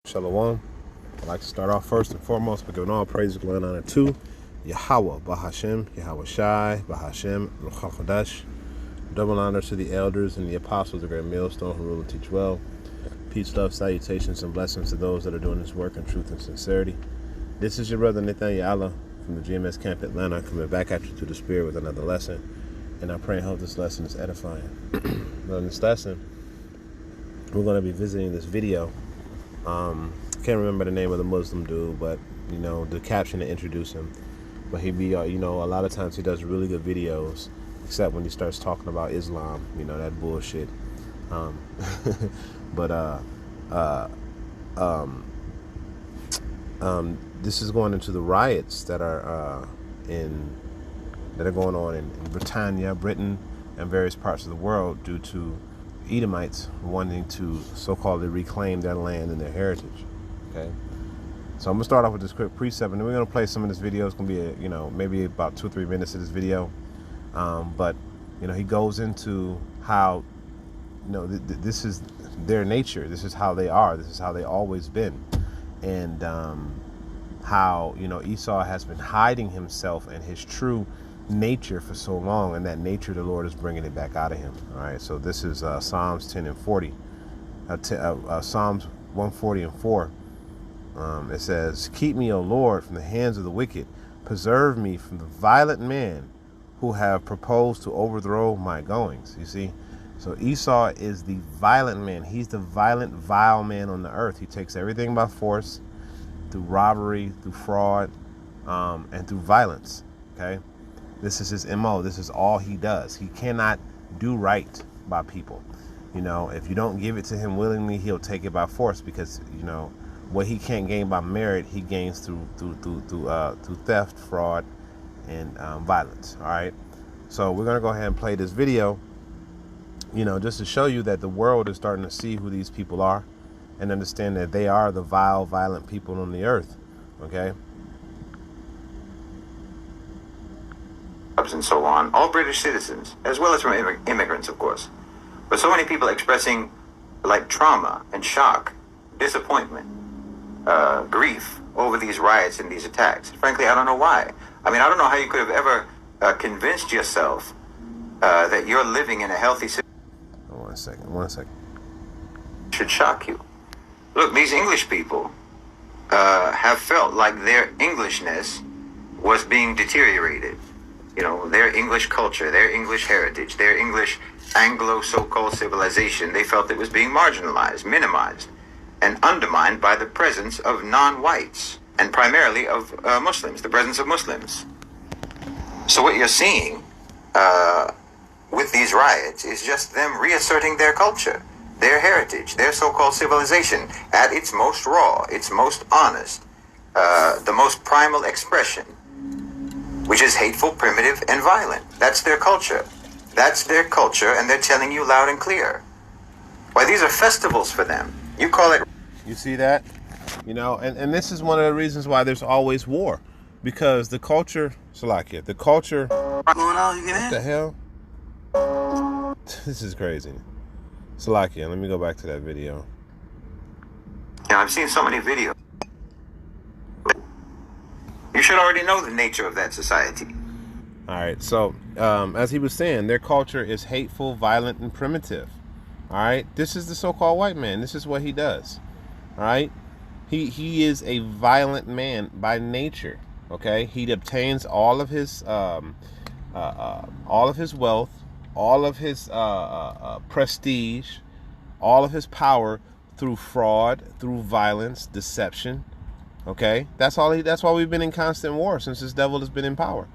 Shalom. I'd like to start off first and foremost by giving all praise, glory, and honor to Yahweh, Bahashem, Yahweh Shai, Bahashem, Ruach HaKodesh. Double honor to the elders and the apostles, the great millstone who rule and teach well. Peace, love, salutations, and blessings to those that are doing this work in truth and sincerity. This is your brother Nathaniel Allah from the GMS Camp Atlanta, coming back at you through the Spirit with another lesson. And I pray and hope this lesson is edifying. Now in this lesson, we're going to be visiting this video. Can't remember the name of the Muslim dude, but you know the caption to introduce him. But he be, a lot of times he does really good videos, except when he starts talking about Islam, that bullshit. This is going into the riots that are going on in Britannia, Britain, and various parts of the world due to Edomites wanting to so-called reclaim their land and their heritage. Okay, so I'm gonna start off with this quick precept, and then we're gonna play some of this video. It's gonna be maybe about 2 or 3 minutes of this video, but he goes into how this is their nature. This is how they are. This is how they always been, and how Esau has been hiding himself and his true nature for so long, and that nature the Lord is bringing it back out of him. All right, so this is Psalms 10 and 40, Psalms 140 and 4. It says, "Keep me, O Lord, from the hands of the wicked. Preserve me from the violent men who have proposed to overthrow my goings." You see, so Esau is the violent man. He's the violent, vile man on the earth. He takes everything by force, through robbery, through fraud, and through violence. Okay. This is his MO. This is all he does. He cannot do right by people. If you don't give it to him willingly, he'll take it by force, because what he can't gain by merit, he gains through theft, fraud, and violence. All right. So we're gonna go ahead and play this video. Just to show you that the world is starting to see who these people are, and understand that they are the vile, violent people on the earth. Okay. And so on, all British citizens, as well as from immigrants, of course. But so many people expressing like trauma and shock, disappointment, grief over these riots and these attacks. Frankly, I don't know why. I mean, I don't know how you could have ever convinced yourself that you're living in a healthy situation. One second. Should shock you. Look, these English people have felt like their Englishness was being deteriorated. Their English culture, their English heritage, their English Anglo so-called civilization, they felt it was being marginalized, minimized, and undermined by the presence of non-whites, and primarily of Muslims, the presence of Muslims. So what you're seeing with these riots is just them reasserting their culture, their heritage, their so-called civilization at its most raw, its most honest, the most primal expression, which is hateful, primitive, and violent. That's their culture. That's their culture, and they're telling you loud and clear. Why, these are festivals for them. You call it... You see that? And this is one of the reasons why there's always war. Because the culture... Salakia, the culture... What's going on? What the hell? This is crazy. Salakia, let me go back to that video. Yeah, I've seen so many videos. You should already know the nature of that society. All right. So, as he was saying, their culture is hateful, violent, and primitive. All right. This is the so-called white man. This is what he does. All right. He is a violent man by nature. Okay. He obtains all of his wealth, all of his prestige, all of his power through fraud, through violence, deception. Okay, that's why we've been in constant war since this devil has been in power.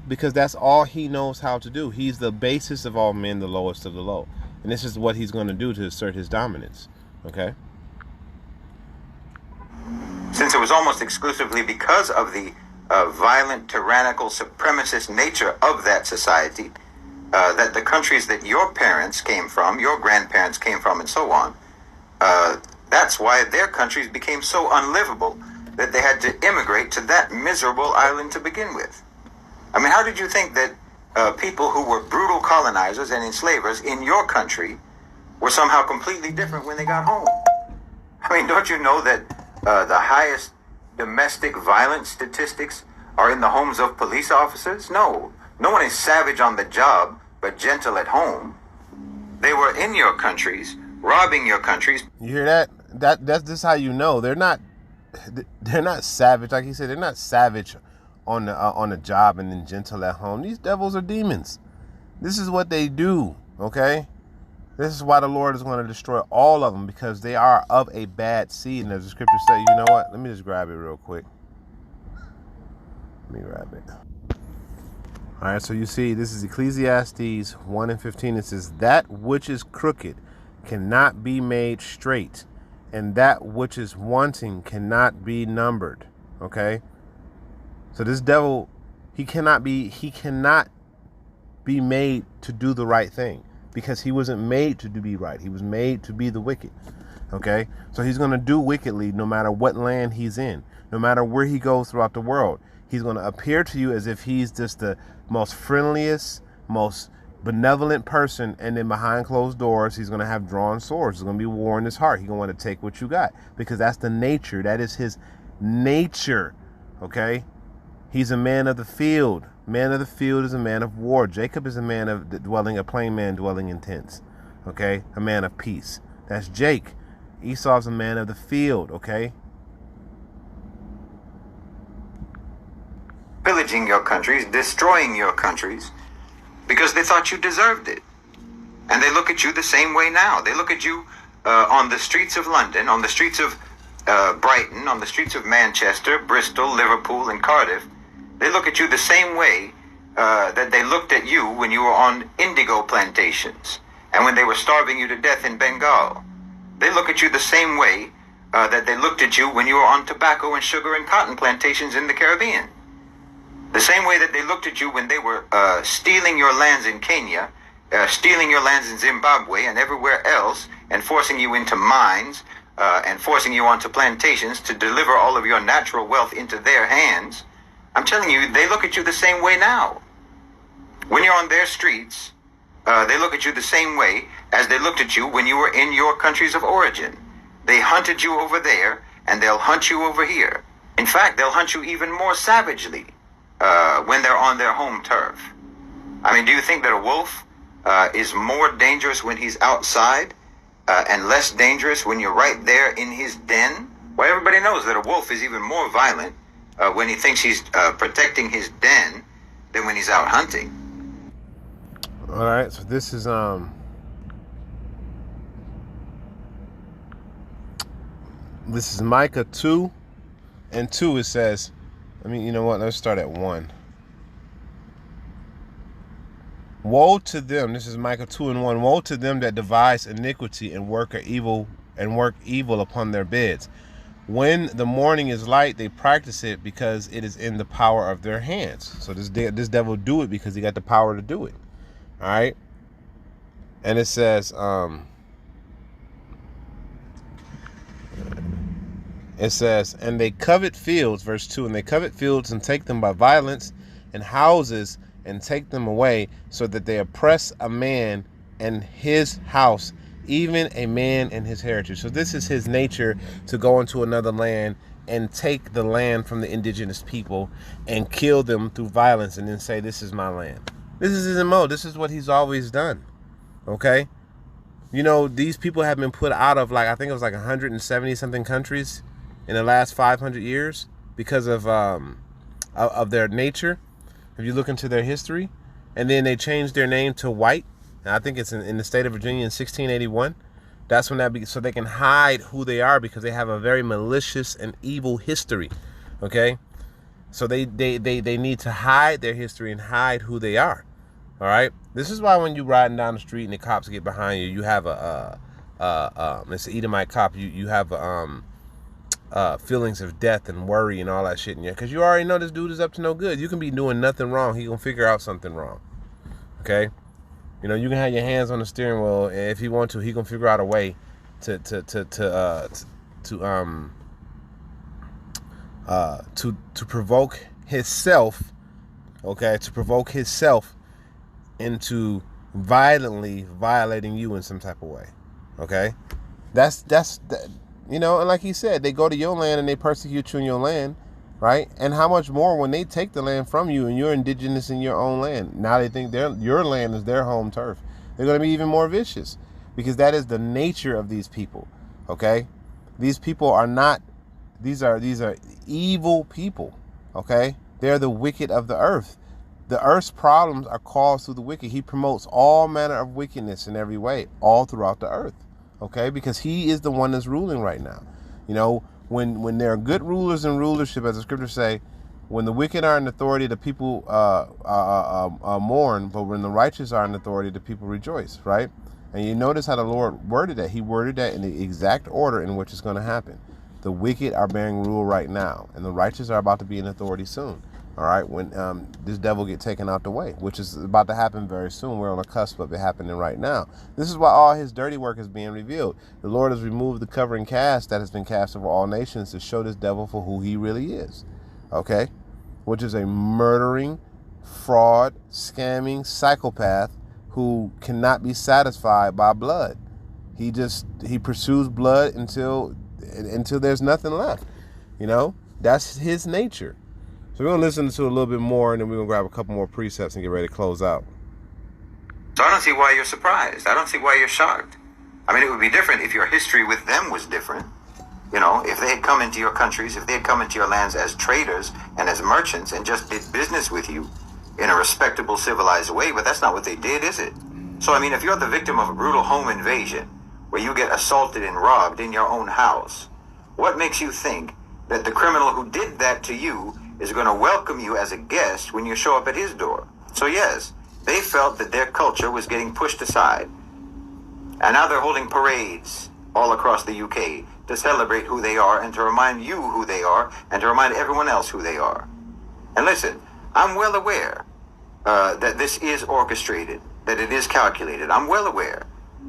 Because that's all he knows how to do. He's the basis of all men, the lowest of the low. And this is what he's going to do to assert his dominance. Okay. Since it was almost exclusively because of the violent, tyrannical, supremacist nature of that society, that the countries that your parents came from, your grandparents came from, and so on, that's why their countries became so unlivable that they had to immigrate to that miserable island to begin with. I mean, how did you think that people who were brutal colonizers and enslavers in your country were somehow completely different when they got home? I mean, don't you know that the highest domestic violence statistics are in the homes of police officers? No. No one is savage on the job, but gentle at home. They were in your countries, robbing your countries. You hear that? That's just how you know they're not savage. Like he said, they're not savage on the job and then gentle at home. These devils are demons. This is what they do. Okay, this is why the Lord is going to destroy all of them, because they are of a bad seed. And as the scripture says, you know what? Let me just grab it real quick. Let me grab it. All right, so you see, this is Ecclesiastes 1:15. It says, that which is crooked cannot be made straight, and that which is wanting cannot be numbered. Okay? So this devil, he cannot be made to do the right thing, because he wasn't made to be right. He was made to be the wicked. Okay? So he's going to do wickedly no matter what land he's in, no matter where he goes throughout the world. He's going to appear to you as if he's just the most friendliest, most benevolent person, and then behind closed doors, he's going to have drawn swords. There's going to be war in his heart. He's going to want to take what you got, because that's the nature. That is his nature. Okay? He's a man of the field. Man of the field is a man of war. Jacob is a plain man dwelling in tents. Okay? A man of peace. That's Jake. Esau's a man of the field. Okay? Pillaging your countries, destroying your countries, because they thought you deserved it. And they look at you the same way now. They look at you on the streets of London, on the streets of Brighton, on the streets of Manchester, Bristol, Liverpool, and Cardiff. They look at you the same way that they looked at you when you were on indigo plantations and when they were starving you to death in Bengal. They look at you the same way that they looked at you when you were on tobacco and sugar and cotton plantations in the Caribbean. The same way that they looked at you when they were stealing your lands in Kenya, stealing your lands in Zimbabwe and everywhere else, and forcing you into mines and forcing you onto plantations to deliver all of your natural wealth into their hands. I'm telling you, they look at you the same way now. When you're on their streets, they look at you the same way as they looked at you when you were in your countries of origin. They hunted you over there, and they'll hunt you over here. In fact, they'll hunt you even more savagely when they're on their home turf. I mean, do you think that a wolf is more dangerous when he's outside and less dangerous when you're right there in his den? Well, everybody knows that a wolf is even more violent when he thinks he's protecting his den than when he's out hunting. All right, so this is Micah 2:2. It says, you know what? Let's start at 1. Woe to them. This is Micah 2:1. Woe to them that devise iniquity and work evil upon their beds. When the morning is light, they practice it because it is in the power of their hands. So this devil do it because he got the power to do it. All right. And it says, and they covet fields, verse 2, and they covet fields and take them by violence, and houses and take them away, so that they oppress a man and his house, even a man and his heritage. So this is his nature, to go into another land and take the land from the indigenous people and kill them through violence, and then say, this is my land. This is his MO. This is what he's always done. Okay? You know, these people have been put out of, I think it was 170 something countries in the last 500 years because of their nature. If you look into their history, and then they changed their name to white. And I think it's in the state of Virginia in 1681. That's when so they can hide who they are, because they have a very malicious and evil history. Okay? So they need to hide their history and hide who they are. All right? This is why when you riding down the street and the cops get behind you, you have it's an Edomite cop, you have feelings of death and worry and all that shit in you, because you already know this dude is up to no good. You can be doing nothing wrong. He gonna figure out something wrong. Okay? You know, you can have your hands on the steering wheel, and if he want to, he gonna figure out a way to provoke himself, okay, to provoke himself into violently violating you in some type of way. Okay? That's You know, and like he said, they go to your land and they persecute you in your land, right? And how much more when they take the land from you and you're indigenous in your own land? Now they think your land is their home turf. They're going to be even more vicious because that is the nature of these people, okay? These people are not, these are evil people, okay? They're the wicked of the earth. The earth's problems are caused through the wicked. He promotes all manner of wickedness in every way, all throughout the earth. Okay, because he is the one that's ruling right now. You know, when there are good rulers in rulership, as the scriptures say, when the wicked are in authority, the people mourn, but when the righteous are in authority, the people rejoice, right? And you notice how the Lord worded that. He worded that in the exact order in which it's going to happen. The wicked are bearing rule right now, and the righteous are about to be in authority soon. All right, when this devil get taken out the way, which is about to happen very soon. We're on the cusp of it happening right now. This is why all his dirty work is being revealed. The Lord has removed the covering cast that has been cast over all nations to show this devil for who he really is. Okay, which is a murdering, fraud, scamming psychopath who cannot be satisfied by blood. He pursues blood until there's nothing left. You know, that's his nature. So we're going to listen to a little bit more, and then we're going to grab a couple more precepts and get ready to close out. So I don't see why you're surprised. I don't see why you're shocked. I mean, it would be different if your history with them was different. You know, if they had come into your countries, if they had come into your lands as traders and as merchants and just did business with you in a respectable, civilized way, but that's not what they did, is it? So, I mean, if you're the victim of a brutal home invasion where you get assaulted and robbed in your own house, what makes you think that the criminal who did that to you is going to welcome you as a guest when you show up at his door? So yes, they felt that their culture was getting pushed aside. And now they're holding parades all across the UK to celebrate who they are and to remind you who they are and to remind everyone else who they are. And listen, I'm well aware that this is orchestrated, that it is calculated. I'm well aware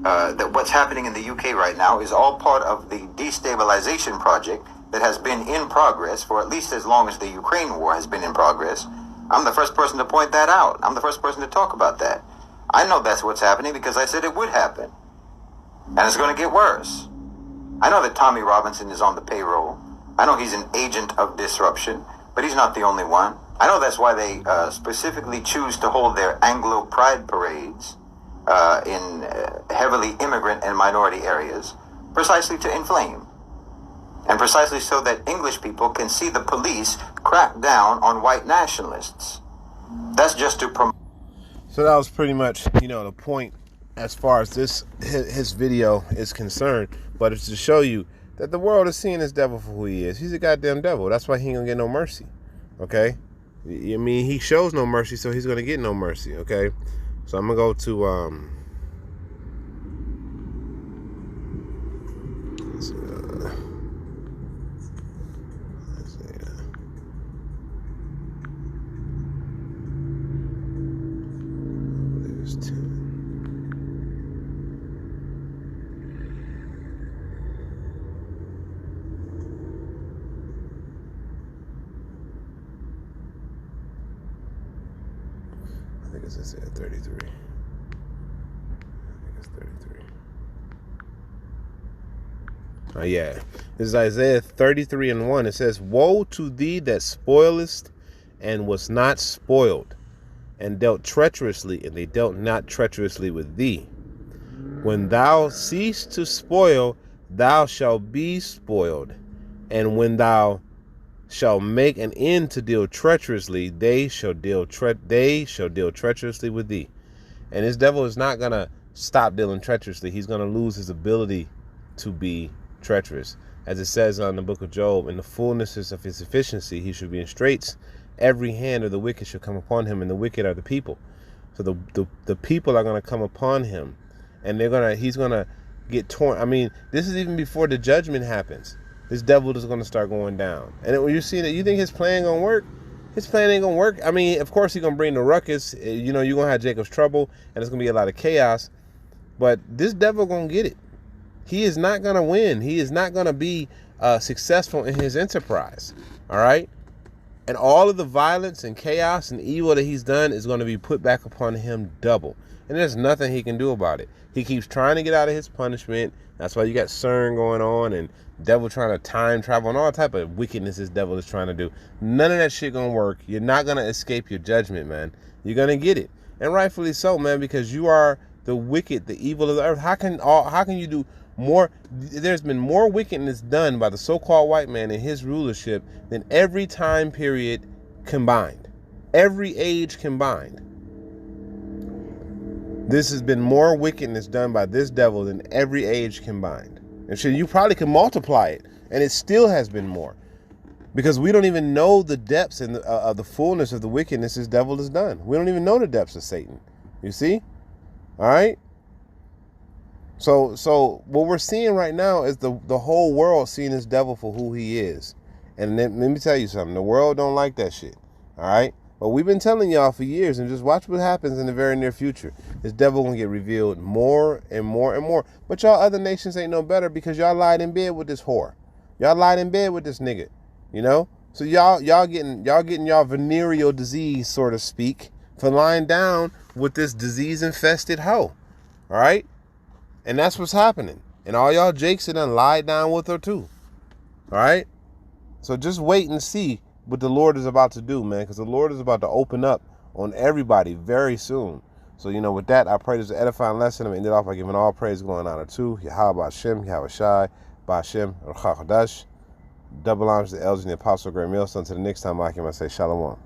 that what's happening in the UK right now is all part of the destabilization project that has been in progress for at least as long as the Ukraine war has been in progress. I'm the first person to point that out. I'm the first person to talk about that. I know that's what's happening because I said it would happen. And it's going to get worse. I know that Tommy Robinson is on the payroll. I know he's an agent of disruption, but he's not the only one. I know that's why they specifically choose to hold their Anglo Pride parades in heavily immigrant and minority areas, precisely to inflame. And precisely so that English people can see the police crack down on white nationalists. That's just to promote. So that was pretty much, the point as far as his video is concerned. But it's to show you that the world is seeing this devil for who he is. He's a goddamn devil. That's why he ain't gonna get no mercy. Okay? I mean, he shows no mercy, so he's gonna get no mercy. Okay? So I'm gonna go to I think it's 33. I think it's 33. Yeah. This is Isaiah 33:1. It says, "Woe to thee that spoilest and was not spoiled, and dealt treacherously, and they dealt not treacherously with thee. When thou cease to spoil, thou shalt be spoiled. And when thou shalt make an end to deal treacherously, they shall deal treacherously with thee." And this devil is not going to stop dealing treacherously. He's going to lose his ability to be treacherous. As it says on the book of Job, in the fullness of his sufficiency, he should be in straits. Every hand of the wicked shall come upon him, and the wicked are the people. So the people are going to come upon him, and he's going to get torn. I mean, this is even before the judgment happens. This devil is going to start going down. And when you see that, you think his plan going to work? His plan ain't going to work. I mean, of course, he's going to bring the ruckus. You're going to have Jacob's trouble, and it's going to be a lot of chaos. But this devil going to get it. He is not going to win. He is not going to be successful in his enterprise. All right? And all of the violence and chaos and evil that he's done is going to be put back upon him double. and there's nothing he can do about it. He keeps trying to get out of his punishment. That's why you got CERN going on and devil trying to time travel and all type of wickedness this devil is trying to do. None of that shit gonna work. You're not gonna escape your judgment, man. You're gonna get it, and rightfully so, man, because you are the wicked, the evil of the earth. How can you do more? There's been more wickedness done by the so-called white man in his rulership than every time period combined, every age combined. This has been more wickedness done by this devil than every age combined. And so you probably can multiply it, and it still has been more, because we don't even know the depths and of the fullness of the wickedness this devil has done. We don't even know the depths of Satan. You see? All right. So what we're seeing right now is the whole world seeing this devil for who he is. And let me tell you something. The world don't like that shit. All right. But we've been telling y'all for years, and just watch what happens in the very near future. This devil gonna get revealed more and more and more. But y'all other nations ain't no better, because y'all lied in bed with this whore. Y'all lied in bed with this nigga. You know? So y'all getting y'all venereal disease, so to speak, for lying down with this disease infested hoe. All right? And that's what's happening. And all y'all jakes done lied down with her too. All right? So just wait and see what the Lord is about to do, man, because the Lord is about to open up on everybody very soon. So, you know, with that, I pray this is an edifying lesson. I'm going to end it off by giving all praise, glory, and honor to Yahweh Hashem, Yahweh Shai, Ba'ashem, Ruach HaKodesh. Double honors to the elders and the apostle, great meal. So until the next time, I say shalom.